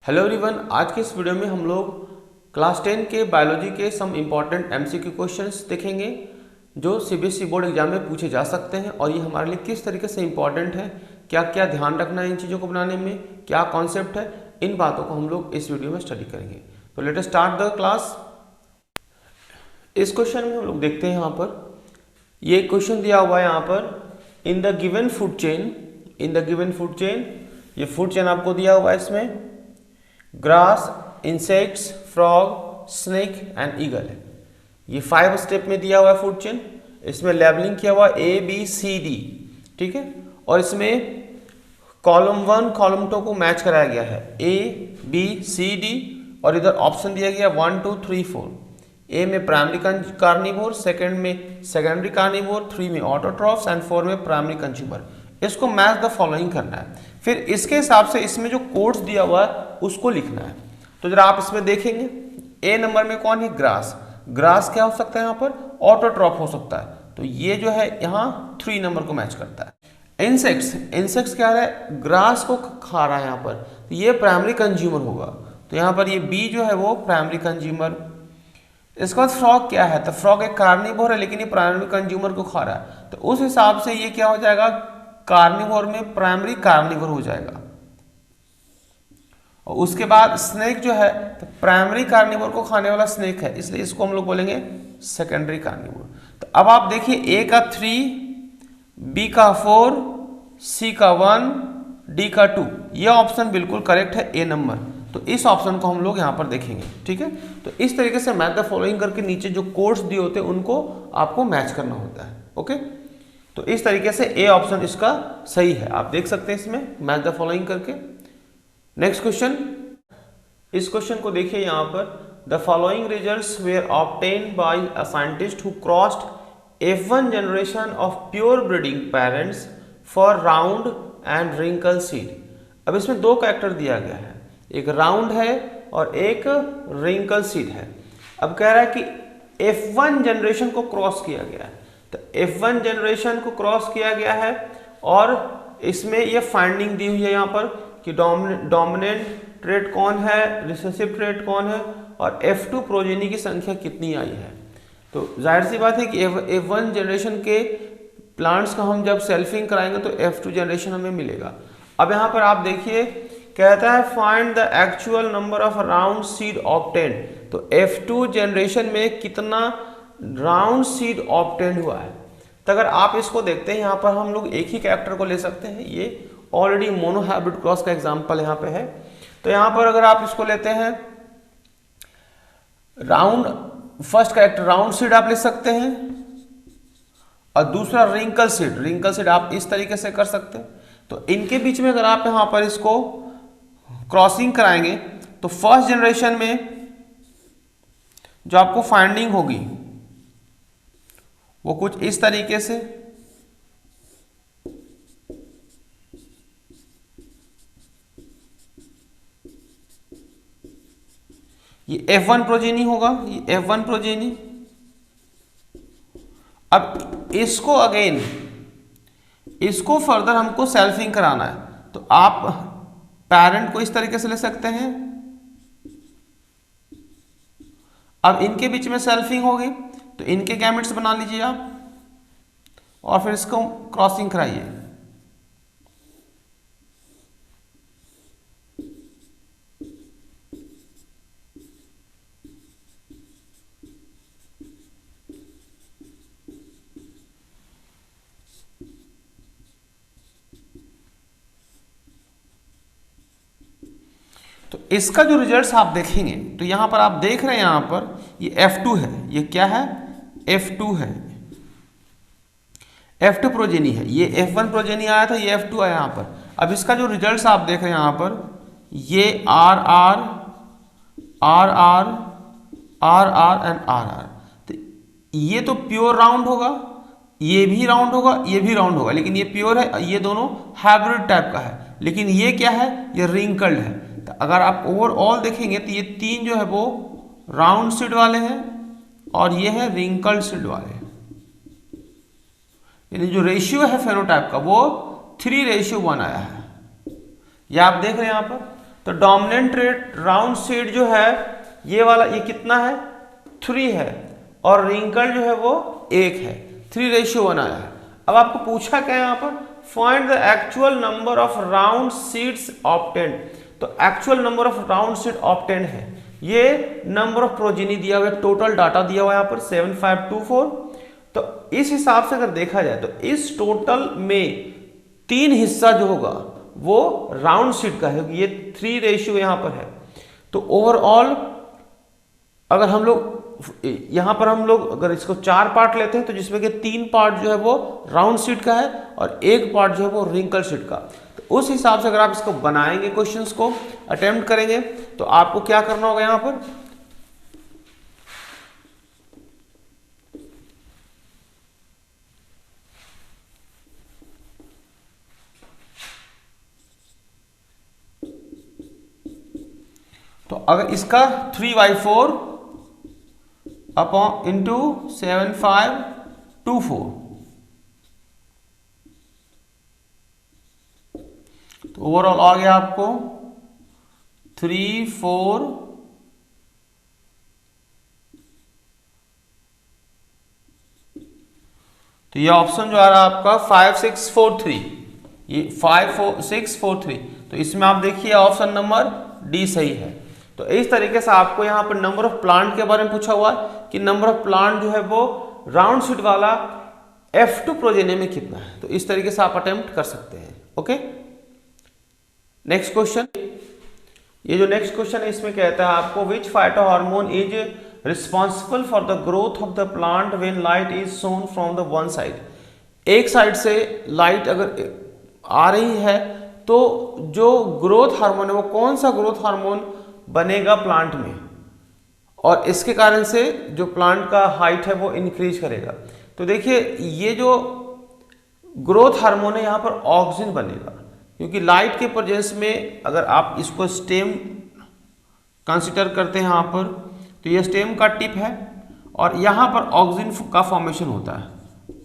Hello everyone, आज के इस वीडियो में हम लोग क्लास 10 के बायोलॉजी के सम इम्पॉर्टेंट एमसीक्यू क्वेश्चंस देखेंगे जो सीबीएसई बोर्ड एग्जाम में पूछे जा सकते हैं और ये हमारे लिए किस तरीके से इम्पॉर्टेंट है, क्या क्या ध्यान रखना है इन चीज़ों को बनाने में, क्या कॉन्सेप्ट है, इन बातों को हम लोग इस वीडियो में स्टडी करेंगे। तो let us start the class. इस क्वेश्चन में हम लोग देखते हैं यहाँ पर ये क्वेश्चन दिया हुआ है यहाँ पर in the given food chain, ये फूड चेन आपको दिया हुआ है। इसमें grass, insects, frog, snake and eagle है। ये 5 स्टेप में दिया हुआ है फूड चेन। इसमें लेबलिंग किया हुआ ए बी सी डी, ठीक है। और इसमें कॉलम 1 कॉलम 2 को मैच कराया गया है, ए बी सी डी, और इधर ऑप्शन दिया गया 1 2 3 4। ए में प्राइमरी कार्निवोर, सेकंड में सेकेंडरी कार्निवोर, 3 में ऑटोट्रॉफ्स एंड 4 में प्राइमरी कंज्यूमर। इसको मैच द फॉलोइंग करना है। फिर इसके हिसाब से इसमें जो कोड्स दिया हुआ है उसको लिखना है। तो जरा आप इसमें देखेंगे ए नंबर में कौन है, ग्रास। ग्रास क्या हो सकता है यहाँ पर, ऑटोट्रॉफ हो सकता है। तो ये जो है यहाँ 3 नंबर को मैच करता है। इंसेक्ट्स क्या है, ग्रास को खा रहा है यहाँ पर, तो ये प्राइमरी कंज्यूमर होगा। तो यहाँ पर ये बी जो है वो प्राइमरी कंज्यूमर। इसके बाद फ्रॉग क्या है, तो फ्रॉग एक कार्निवोर है लेकिन ये प्राइमरी कंज्यूमर को खा रहा है, तो उस हिसाब से ये क्या हो जाएगा, कार्निवोर में प्राइमरी कार्निवोर हो जाएगा। और उसके बाद स्नेक जो है तो प्राइमरी कार्निवोर को खाने वाला स्नेक है, इसलिए इसको हम लोग बोलेंगे सेकेंडरी कार्निवोर। तो अब आप देखिए ए का 3, बी का 4, सी का 1, डी का 2, यह ऑप्शन बिल्कुल करेक्ट है, ए नंबर। तो इस ऑप्शन को हम लोग यहाँ पर देखेंगे, ठीक है। तो इस तरीके से मैच द फॉलोइंग करके नीचे जो कोड्स दिए होते हैं उनको आपको मैच करना होता है, ओके। तो इस तरीके से ए ऑप्शन इसका सही है, आप देख सकते हैं इसमें मैच द फॉलोइंग करके। नेक्स्ट क्वेश्चन, इस क्वेश्चन को देखिए यहाँ पर the following results were obtained by a scientist who crossed F1 generation of pure breeding parents for round and wrinkle seed. अब इसमें 2 कैरेक्टर दिया गया है, एक राउंड है और एक रिंकल सीड है। अब कह रहा है कि F1 जनरेशन को क्रॉस किया गया है, तो F1 जनरेशन को क्रॉस किया गया है और इसमें ये फाइंडिंग दी हुई है यहाँ पर कि डोमिनेंट ट्रेट कौन है, रिसेसिव ट्रेट कौन है, और F2 प्रोजेनी की संख्या कितनी आई है। तो जाहिर सी बात है कि F1 जनरेशन के प्लांट्स का हम जब सेल्फिंग कराएंगे तो F2 जनरेशन हमें मिलेगा। अब यहाँ पर आप देखिए कहता है find the actual number of round seed obtained. तो F2 जनरेशन में कितना राउंड सीड ऑब्टेन्ड हुआ है। तो अगर आप इसको देखते हैं यहाँ पर हम लोग एक ही कैरेक्टर को ले सकते हैं, ये ऑलरेडी मोनोहाइब्रिड क्रॉस का एग्जांपल यहाँ पे है। तो यहाँ पर अगर आप इसको लेते हैं round, first character round seed आप ले सकते हैं और दूसरा रिंकल सीड आप इस तरीके से कर सकते हैं। तो इनके बीच में अगर आप यहाँ पर इसको क्रॉसिंग कराएंगे तो फर्स्ट जनरेशन में जो आपको फाइंडिंग होगी वो कुछ इस तरीके से, ये F1 प्रोजेनी होगा, ये F1 प्रोजेनी। अब इसको अगेन इसको फर्दर हमको सेल्फिंग कराना है, तो आप पेरेंट को इस तरीके से ले सकते हैं। अब इनके बीच में सेल्फिंग होगी तो इनके गैमेट्स बना लीजिए आप और फिर इसको क्रॉसिंग कराइए। तो इसका जो रिजल्ट्स आप देखेंगे तो यहां पर आप देख रहे हैं यहां पर ये F2 है, ये क्या है, F2 है, F2 प्रोजेनी है। ये F1 प्रोजेनी आया था, ये F2 आया यहाँ पर। अब इसका जो रिजल्ट्स आप देख रहे हैं यहाँ पर ये RR RR RR and RR। तो ये तो प्योर राउंड होगा, ये भी राउंड होगा, ये भी राउंड होगा, लेकिन ये प्योर है, ये दोनों हाइब्रिड टाइप का है। लेकिन ये क्या है, ये रिंकल्ड है। तो अगर आप ओवरऑल देखेंगे तो ये 3 जो है वो राउंड सीड वाले हैं और ये है रिंकल्ड सीड वाले, यानी जो रेशियो है फेनोटाइप का वो 3:1 आया है, ये आप देख रहे हैं यहाँ पर। तो डोमिनेंट रेट राउंड सीड जो है ये वाला, ये कितना है 3 है, और रिंकल जो है वो 1 है, 3:1 आया है। अब आपको पूछा क्या है यहाँ पर, find the actual number of round seeds obtained. तो actual number of round seed obtained है, ये नंबर ऑफ प्रोजेनी दिया हुआ है, टोटल डाटा दिया हुआ है यहाँ पर 7524। तो इस हिसाब से अगर देखा जाए तो इस टोटल में 3 हिस्सा जो होगा वो राउंड सीड का है, ये 3 यहाँ पर है। तो ओवरऑल अगर हम लोग यहां पर हम लोग अगर इसको 4 पार्ट लेते हैं तो जिसमें कि 3 पार्ट जो है वो राउंड सीड का है और 1 पार्ट जो है वो रिंकल सीड का। तो उस हिसाब से अगर आप इसको बनाएंगे, क्वेश्चंस को अटेम्प्ट करेंगे, तो आपको क्या करना होगा यहां पर, तो अगर इसका 3/4 अपॉन इंटू 7524, तो ओवरऑल आ गया आपको 3,4 तो ये ऑप्शन जो आ रहा है आपका 5643, ये 54643। तो इसमें आप देखिए ऑप्शन नंबर डी सही है। तो इस तरीके से आपको यहाँ पर नंबर ऑफ प्लांट के बारे में पूछा हुआ है कि नंबर ऑफ प्लांट जो है वो राउंड सीड वाला F2 प्रोजेनी में कितना है। तो इस तरीके से आप अटेम्प्ट कर सकते हैं। Okay, next question. ये जो नेक्स्ट क्वेश्चन है इसमें कहता है आपको which phyto hormone is responsible for the growth of the plant when light is shone from the one side. एक साइड से लाइट अगर आ रही है तो जो ग्रोथ हार्मोन है वो कौन सा ग्रोथ हार्मोन बनेगा प्लांट में, और इसके कारण से जो प्लांट का हाइट है वो इंक्रीज करेगा। तो देखिए ये जो ग्रोथ हार्मोन है यहाँ पर ऑक्सिन बनेगा, क्योंकि लाइट के प्रेजेंस में अगर आप इसको स्टेम कंसीडर करते हैं यहाँ पर, तो ये स्टेम का टिप है और यहाँ पर ऑक्सिन का फॉर्मेशन होता है,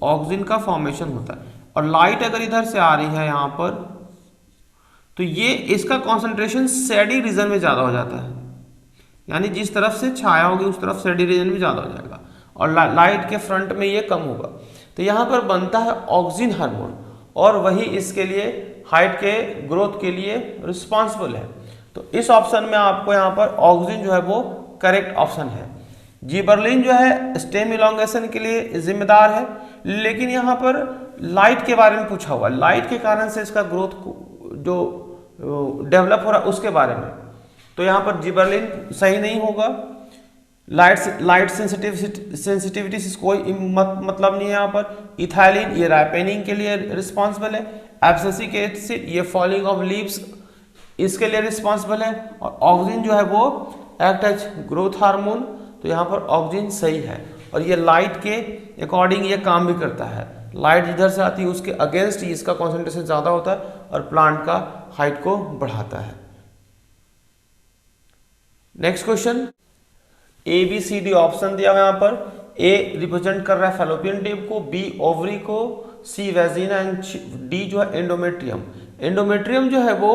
ऑक्सिन का फॉर्मेशन होता है। और लाइट अगर इधर से आ रही है यहाँ पर, तो ये इसका कॉन्सेंट्रेशन शेडी रीजन में ज़्यादा हो जाता है, यानी जिस तरफ से छाया होगी उस तरफ शेडी रीजन में ज़्यादा हो जाएगा, और लाइट के फ्रंट में ये कम होगा। तो यहाँ पर बनता है ऑक्सिन हार्मोन, और वही इसके लिए हाइट के ग्रोथ के लिए रिस्पॉन्सिबल है। तो इस ऑप्शन में आपको यहाँ पर ऑक्सिन जो है वो करेक्ट ऑप्शन है। जिबरलिन जो है स्टेम इलॉन्गेशन के लिए जिम्मेदार है, लेकिन यहाँ पर लाइट के बारे में पूछा हुआ, लाइट के कारण से इसका ग्रोथ जो डेवलप हो रहा है उसके बारे में। तो यहाँ पर जिबरलिन सही नहीं होगा, लाइट सेंसिटिविटी से कोई मतलब नहीं है यहाँ पर। इथाइलिन ये राइपेनिंग के लिए रिस्पॉन्सिबल है। एब्सिसिक एसिड ये फॉलिंग ऑफ लीव्स इसके लिए रिस्पॉन्सिबल है। और ऑक्सिन जो है वो एक्ट एज ग्रोथ हार्मोन, तो यहाँ पर ऑक्सिन सही है। और ये लाइट के अकॉर्डिंग ये काम भी करता है, लाइट जिधर से आती है उसके अगेंस्ट ही इसका कॉन्सेंट्रेशन ज़्यादा होता है और प्लांट का हाइट को बढ़ाता है। Next question, A B C D option दिया हुआ यहाँ पर। ए रिप्रेजेंट कर रहा है फैलोपियन ट्यूब को, बी ओवरी को, सी वेजिना एंड डी जो है एंडोमेट्रियम। एंडोमेट्रियम जो है वो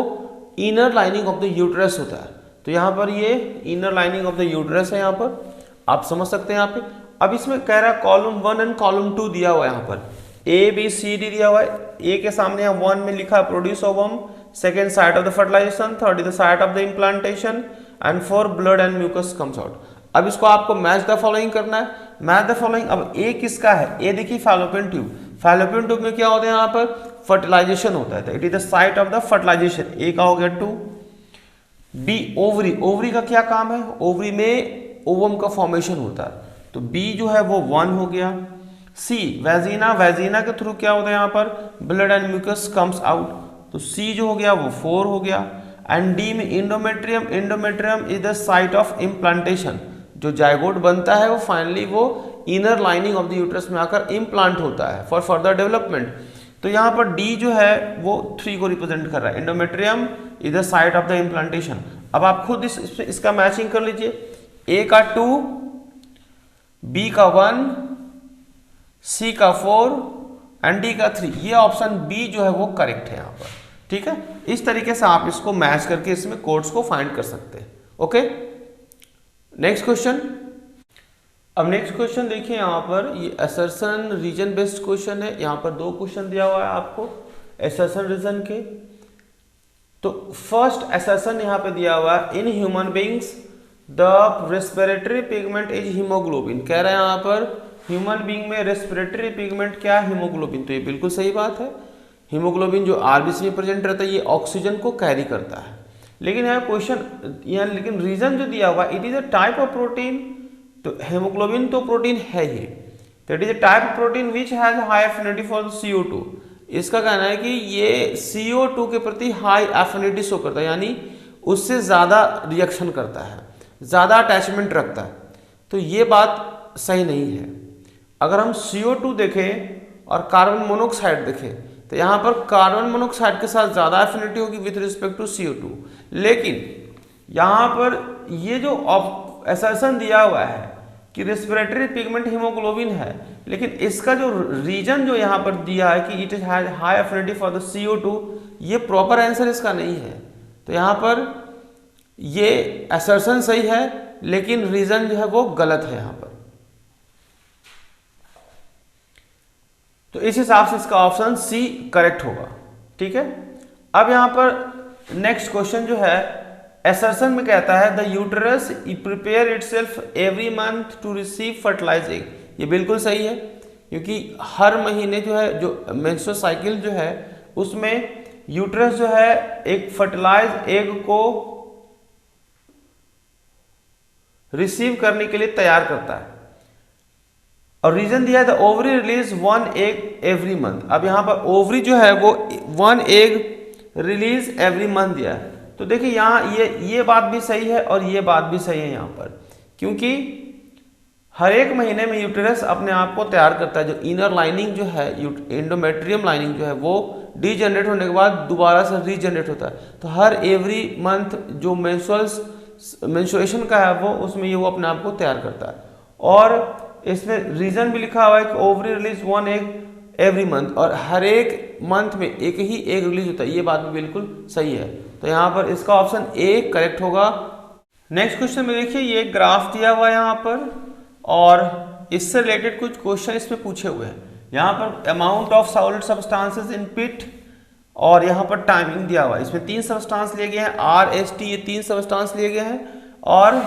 inner lining of the uterus होता है। तो यहाँ पर ये inner lining of the uterus है, यहाँ पर आप समझ सकते हैं यहाँ पे। अब इसमें कह रहा है कॉलम 1 एंड कॉलम 2 दिया हुआ है यहाँ पर, ए बी सी डी दिया हुआ है। ए के सामने यहाँ 1 में लिखा है produce ovum, second site of the fertilization, third is the site of the implantation and 4 blood and mucus comes out. अब इसको आपको मैच द फॉलोइंग करना है, मैच द फॉलोइंग। अब ए किसका है, ए देखिए फैलोपियन ट्यूब। फैलोपियन ट्यूब में क्या होता है, यहाँ पर फर्टिलाइजेशन होता है, तो it is the site of the fertilization. A का हो गया 2। बी ओवरी, ओवरी का क्या काम है, ओवरी में ओवम का फॉर्मेशन होता है, तो बी जो है वो 1 हो गया। सी वेजिना, वेजिना के थ्रू क्या होता है यहाँ पर blood and mucus comes out, तो सी जो हो गया वो 4 हो गया। एंड डी में endometrium, endometrium is the site of implantation, जो जायगोट बनता है वो फाइनली वो inner lining of the uterus में आकर इम्प्लांट होता है फॉर फर्दर डेवलपमेंट। तो यहाँ पर डी जो है वो 3 को रिप्रेजेंट कर रहा है, endometrium is the site of the implantation. अब आप खुद इसका मैचिंग कर लीजिए, ए का 2, बी का 1, सी का 4 एंड डी का 3। ये ऑप्शन बी जो है वो करेक्ट है यहाँ पर। ठीक है, इस तरीके से आप इसको मैच करके इसमें कोड्स को फाइंड कर सकते हैं। Okay, next question. अब नेक्स्ट क्वेश्चन देखिए, यहाँ पर ये असर्शन रीजन बेस्ड क्वेश्चन है। यहाँ पर 2 क्वेश्चन दिया हुआ है आपको असर्शन रीजन के। तो फर्स्ट असर्शन यहाँ पे दिया हुआ है, in human beings the respiratory pigment is haemoglobin. कह रहे हैं यहाँ पर ह्यूमन बींग में रेस्पिरेटरी पिगमेंट क्या है, हीमोग्लोबिन। तो ये बिल्कुल सही बात है। हीमोग्लोबिन जो आरबीसी में प्रेजेंट रहता है ये ऑक्सीजन को कैरी करता है। लेकिन यहाँ क्वेश्चन यहाँ लेकिन रीजन जो दिया हुआ it is a type of protein. तो हेमोग्लोबिन तो प्रोटीन है ही, तो it is a type of protein which has high affinity for CO2। इसका कहना है कि ये CO2 के प्रति हाई एफिनिटी शो करता है, यानी उससे ज़्यादा रिएक्शन करता है, ज़्यादा अटैचमेंट रखता है। तो ये बात सही नहीं है। अगर हम CO2 देखें और कार्बन मोनोऑक्साइड देखें तो यहाँ पर कार्बन मोनोऑक्साइड के साथ ज़्यादा एफिनिटी होगी विथ रिस्पेक्ट टू CO2। लेकिन यहाँ पर ये जो असर्शन दिया हुआ है कि रेस्पिरेटरी पिगमेंट हीमोग्लोबिन है, लेकिन इसका जो रीजन जो यहाँ पर दिया है कि it is high affinity for the CO2, ये प्रॉपर आंसर इसका नहीं है। तो यहाँ पर ये असर्शन सही है लेकिन रीजन जो है वो गलत है यहाँ पर। तो इस हिसाब से इसका ऑप्शन C करेक्ट होगा। ठीक है, अब यहाँ पर नेक्स्ट क्वेश्चन जो है असर्शन में कहता है the uterus prepare itself every month to receive fertilize egg. ये बिल्कुल सही है, क्योंकि हर महीने जो है जो मेंस्ट्रुअल साइकिल जो है उसमें यूटरस जो है एक फर्टिलाइज एग को रिसीव करने के लिए तैयार करता है। और रीजन दिया है the ovary release 1 egg every month. अब यहाँ पर ओवरी जो है वो 1 एग रिलीज एवरी मंथ दिया है। तो देखिए यहाँ ये बात भी सही है और ये बात भी सही है यहाँ पर, क्योंकि हर एक महीने में यूटेरस अपने आप को तैयार करता है। जो इनर लाइनिंग जो है एंडोमेट्रियम लाइनिंग जो है वो डीजनरेट होने के बाद दोबारा से रीजनरेट होता है। तो हर एवरी मंथ जो मेंस्ट्रुएशन का है वो उसमें ये वो अपने आप को तैयार करता है। और इसमें रीजन भी लिखा हुआ है कि ovary release 1 egg every month, और हर एक मंथ में एक ही एग रिलीज होता है। ये बात भी बिल्कुल सही है। तो यहाँ पर इसका ऑप्शन A करेक्ट होगा। नेक्स्ट क्वेश्चन में देखिए ये ग्राफ दिया हुआ है यहाँ पर, और इससे रिलेटेड कुछ क्वेश्चन इसमें पूछे हुए हैं। यहाँ पर amount of solid substances in pit, और यहाँ पर टाइमिंग दिया हुआ है। इसमें 3 सब्सटेंस लिए गए हैं, R, S, T, ये 3 सब्सटेंस लिए गए हैं, और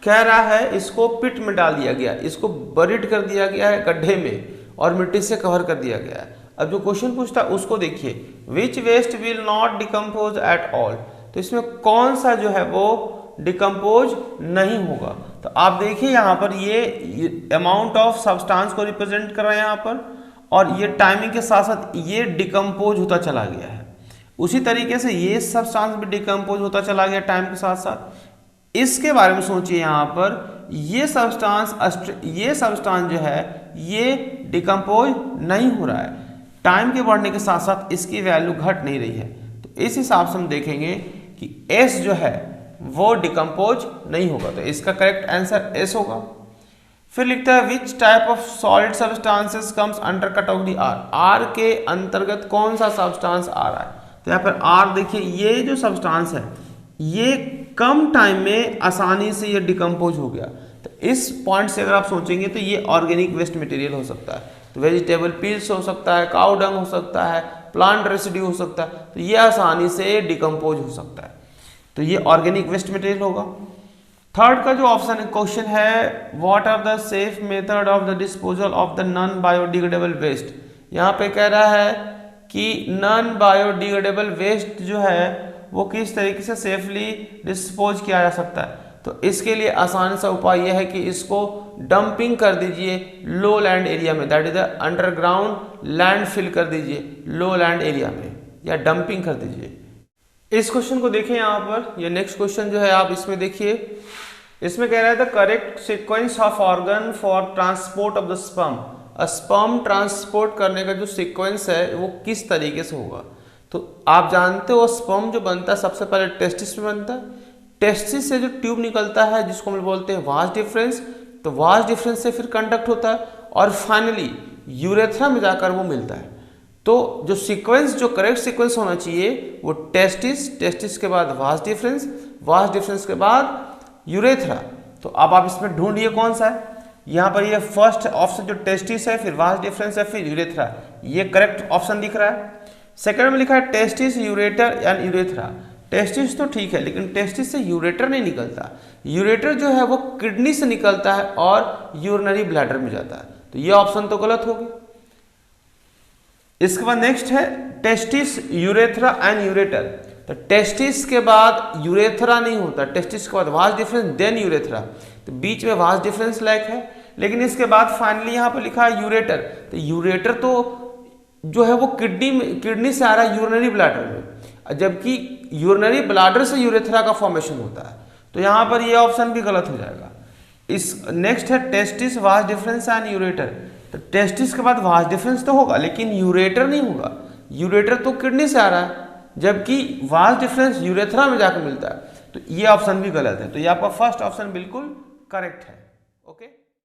कह रहा है इसको पिट में डाल दिया गया, इसको बरीड कर दिया गया है गड्ढे में, और मिट्टी से कवर कर दिया गया है। अब जो क्वेश्चन पूछता है उसको देखिए, which waste will not decompose at all. तो इसमें कौन सा जो है वो डिकम्पोज नहीं होगा। तो आप देखिए यहाँ पर ये अमाउंट ऑफ सब्सटेंस को रिप्रेजेंट कर रहा है यहाँ पर, और ये टाइमिंग के साथ साथ ये डिकम्पोज होता चला गया है। उसी तरीके से ये सब्सटेंस भी डिकम्पोज होता चला गया टाइम के साथ साथ। इसके बारे में सोचिए, यहाँ पर ये सब्सटेंस जो है ये डिकम्पोज नहीं हो रहा है। टाइम के बढ़ने के साथ साथ इसकी वैल्यू घट नहीं रही है। तो इस हिसाब से हम देखेंगे कि S जो है वो डिकम्पोज नहीं होगा। तो इसका करेक्ट आंसर S होगा। फिर लिखता है which type of solid substances comes under category R। R के अंतर्गत कौन सा सब्सटेंस आ रहा है। तो यहाँ पर R देखिए, ये जो सब्सटेंस है ये कम टाइम में आसानी से ये डिकम्पोज हो गया। तो इस पॉइंट से अगर आप सोचेंगे तो ये ऑर्गेनिक वेस्ट मटेरियल हो सकता है। तो वेजिटेबल पील्स हो सकता है, काउ डंग हो सकता है, प्लांट रेसिड्यू हो सकता है। तो ये आसानी से डिकम्पोज हो सकता है। तो ये ऑर्गेनिक वेस्ट मटेरियल होगा। थर्ड का जो ऑप्शन है क्वेश्चन है what are the safe method of the disposal of the non biodegradable waste. यहाँ पे कह रहा है कि नॉन बायोडिग्रेडेबल वेस्ट जो है वो किस तरीके से सेफली डिस्पोज किया जा सकता है। तो इसके लिए आसान सा उपाय यह है कि इसको डंपिंग कर दीजिए लो लैंड एरिया में, that is underground land fill कर दीजिए लो लैंड एरिया में, या डंपिंग कर दीजिए। इस क्वेश्चन को देखें यहाँ पर, ये नेक्स्ट क्वेश्चन जो है आप इसमें देखिए, इसमें कह रहा है the correct sequence of organ for transport of the sperm. Sperm transport करने का जो सीक्वेंस है वो किस तरीके से होगा। तो आप जानते हो स्पर्म जो बनता है सबसे पहले टेस्टिस में बनता है। टेस्टिस से जो ट्यूब निकलता है जिसको हम बोलते हैं वास डिफरेंस, तो वास डिफरेंस से फिर कंडक्ट होता है और फाइनली यूरेथ्रा में जाकर वो मिलता है। तो जो सीक्वेंस, जो करेक्ट सीक्वेंस होना चाहिए वो टेस्टिस, टेस्टिस के बाद वास डिफरेंस, वास डिफरेंस के बाद यूरेथ्रा। तो अब आप इसमें ढूंढिए कौन सा है। यहाँ पर ये फर्स्ट ऑप्शन जो टेस्टिस है, फिर वास डिफरेंस है, फिर यूरेथ्रा, ये करेक्ट ऑप्शन दिख रहा है। सेकंड में लिखा है testis, ureter and urethra. Testis तो ठीक है, लेकिन टेस्टिस से यूरेटर नहीं निकलता। यूरेटर जो है वो किडनी से निकलता है और यूरिनरी ब्लैडर में जाता है, तो ये ऑप्शन तो गलत हो गया। इसके बाद नेक्स्ट है टेस्टिस, यूरेथ्रा एंड यूरेटर। तो टेस्टिस के बाद यूरेथ्रा नहीं होता, टेस्टिस के बाद वास डिफरेंस देन यूरेथ्रा, तो बीच में वास डिफरेंस लायक है। लेकिन इसके बाद फाइनली यहाँ पर लिखा है यूरेटर। तो यूरेटर तो जो है वो किडनी से आ रहा है यूरिनरी ब्लैडर में, जबकि यूरिनरी ब्लैडर से यूरेथ्रा का फॉर्मेशन होता है, तो यहाँ पर ये ऑप्शन भी गलत हो जाएगा। इस नेक्स्ट है testis, vas deferens and ureter. तो टेस्टिस के बाद वास डिफरेंस तो होगा, लेकिन यूरेटर नहीं होगा। यूरेटर तो किडनी से आ रहा है, जबकि वास डिफरेंस यूरेथ्रा में जाकर मिलता है, तो ये ऑप्शन भी गलत है। तो ये आपका फर्स्ट ऑप्शन बिल्कुल करेक्ट है। ओके।